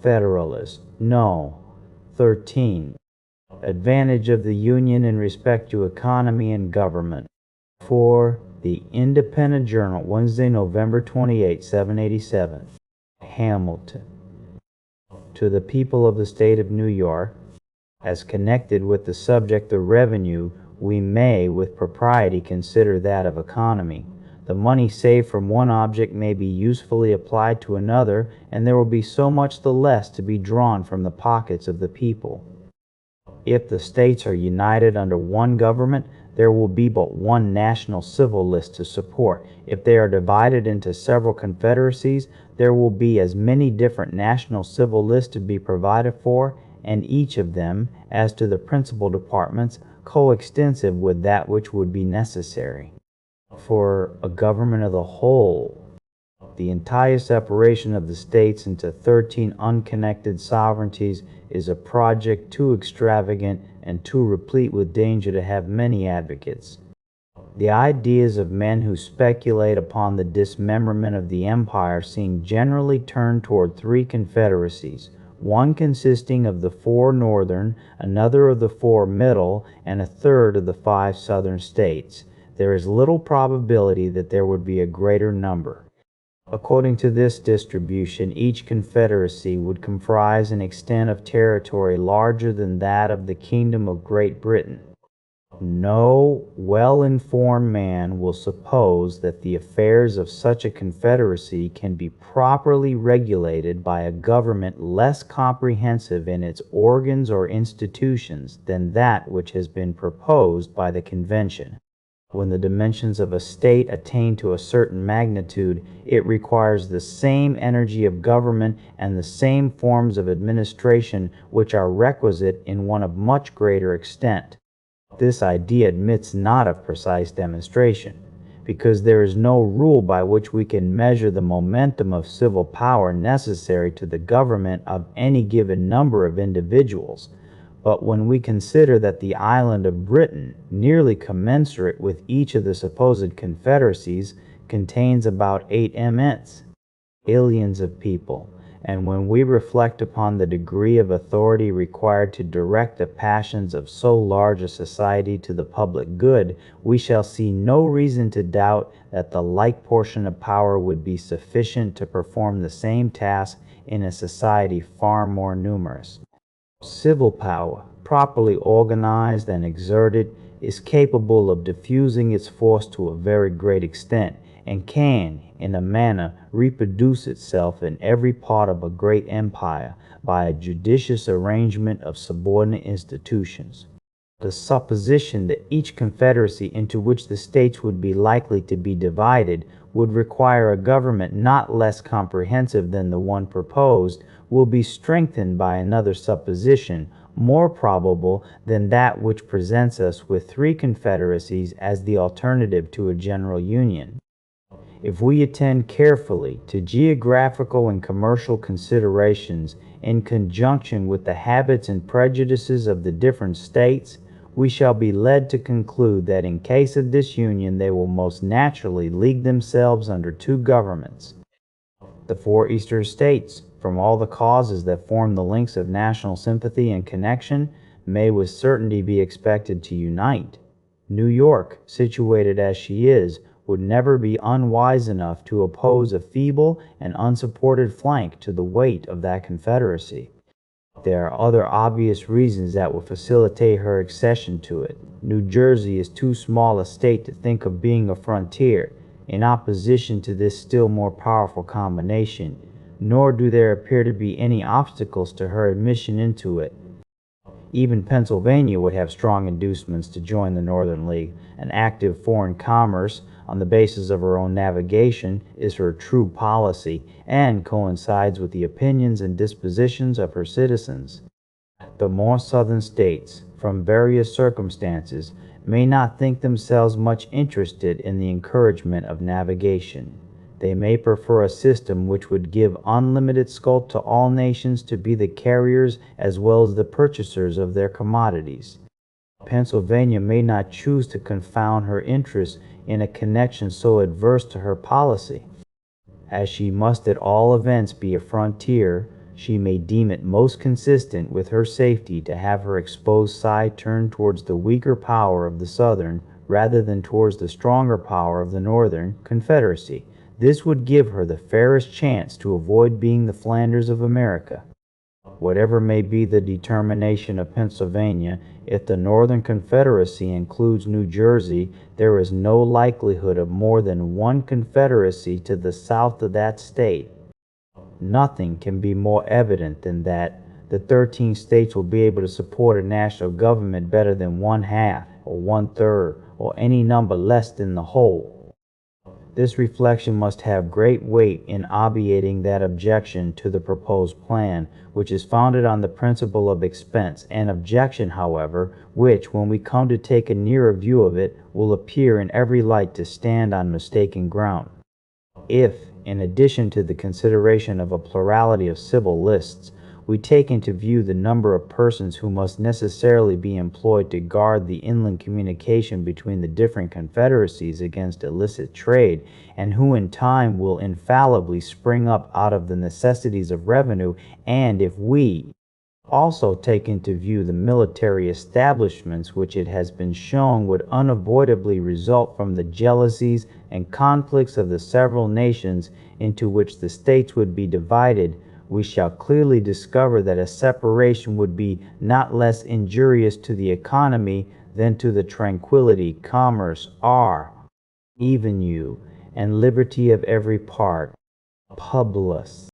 Federalist. No. 13. Advantage of the Union in respect to economy and government. 4. The Independent Journal, Wednesday, November 28, 787. Hamilton. To the people of the state of New York, as connected with the subject of revenue, we may with propriety consider that of economy. The money saved from one object may be usefully applied to another, and there will be so much the less to be drawn from the pockets of the people. If the states are united under one government, there will be but one national civil list to support. If they are divided into several confederacies, there will be as many different national civil lists to be provided for, and each of them, as to the principal departments, coextensive with that which would be necessary. For a government of the whole, the entire separation of the states into 13 unconnected sovereignties is a project too extravagant and too replete with danger to have many advocates. The ideas of men who speculate upon the dismemberment of the empire seem generally turned toward 3 confederacies, one consisting of the 4 northern, another of the 4 middle, and a third of the 5 southern states. There is little probability that there would be a greater number. According to this distribution, each confederacy would comprise an extent of territory larger than that of the Kingdom of Great Britain. No well-informed man will suppose that the affairs of such a confederacy can be properly regulated by a government less comprehensive in its organs or institutions than that which has been proposed by the convention. When the dimensions of a state attain to a certain magnitude, it requires the same energy of government and the same forms of administration which are requisite in one of much greater extent. This idea admits not of precise demonstration, because there is no rule by which we can measure the momentum of civil power necessary to the government of any given number of individuals. But when we consider that the island of Britain, nearly commensurate with each of the supposed confederacies, contains about 8 millions of people, and when we reflect upon the degree of authority required to direct the passions of so large a society to the public good, we shall see no reason to doubt that the like portion of power would be sufficient to perform the same task in a society far more numerous. Civil power, properly organized and exerted, is capable of diffusing its force to a very great extent, and can, in a manner, reproduce itself in every part of a great empire by a judicious arrangement of subordinate institutions. The supposition that each confederacy into which the states would be likely to be divided would require a government not less comprehensive than the one proposed will be strengthened by another supposition, more probable than that which presents us with 3 confederacies as the alternative to a general union. If we attend carefully to geographical and commercial considerations in conjunction with the habits and prejudices of the different states, we shall be led to conclude that in case of disunion they will most naturally league themselves under 2 governments. The 4 Eastern states, from all the causes that form the links of national sympathy and connection, may with certainty be expected to unite. New York, situated as she is, would never be unwise enough to oppose a feeble and unsupported flank to the weight of that confederacy. There are other obvious reasons that will facilitate her accession to it. New Jersey is too small a state to think of being a frontier, in opposition to this still more powerful combination, nor do there appear to be any obstacles to her admission into it. Even Pennsylvania would have strong inducements to join the Northern League. An active foreign commerce, on the basis of her own navigation, is her true policy, and coincides with the opinions and dispositions of her citizens. The more southern states, from various circumstances, may not think themselves much interested in the encouragement of navigation. They may prefer a system which would give unlimited scope to all nations to be the carriers as well as the purchasers of their commodities. Pennsylvania may not choose to confound her interests in a connection so adverse to her policy. As she must at all events be a frontier, she may deem it most consistent with her safety to have her exposed side turned towards the weaker power of the Southern rather than towards the stronger power of the Northern Confederacy. This would give her the fairest chance to avoid being the Flanders of America. Whatever may be the determination of Pennsylvania, if the Northern Confederacy includes New Jersey, there is no likelihood of more than one confederacy to the south of that state. Nothing can be more evident than that the 13 states will be able to support a national government better than one half, or one-third, or any number less than the whole. This reflection must have great weight in obviating that objection to the proposed plan, which is founded on the principle of expense, an objection, however, which, when we come to take a nearer view of it, will appear in every light to stand on mistaken ground. If, in addition to the consideration of a plurality of civil lists, we take into view the number of persons who must necessarily be employed to guard the inland communication between the different confederacies against illicit trade, and who in time will infallibly spring up out of the necessities of revenue, and if we also take into view the military establishments which it has been shown would unavoidably result from the jealousies and conflicts of the several nations into which the states would be divided, we shall clearly discover that a separation would be not less injurious to the economy than to the tranquility, commerce, even you, and liberty of every part. Publius.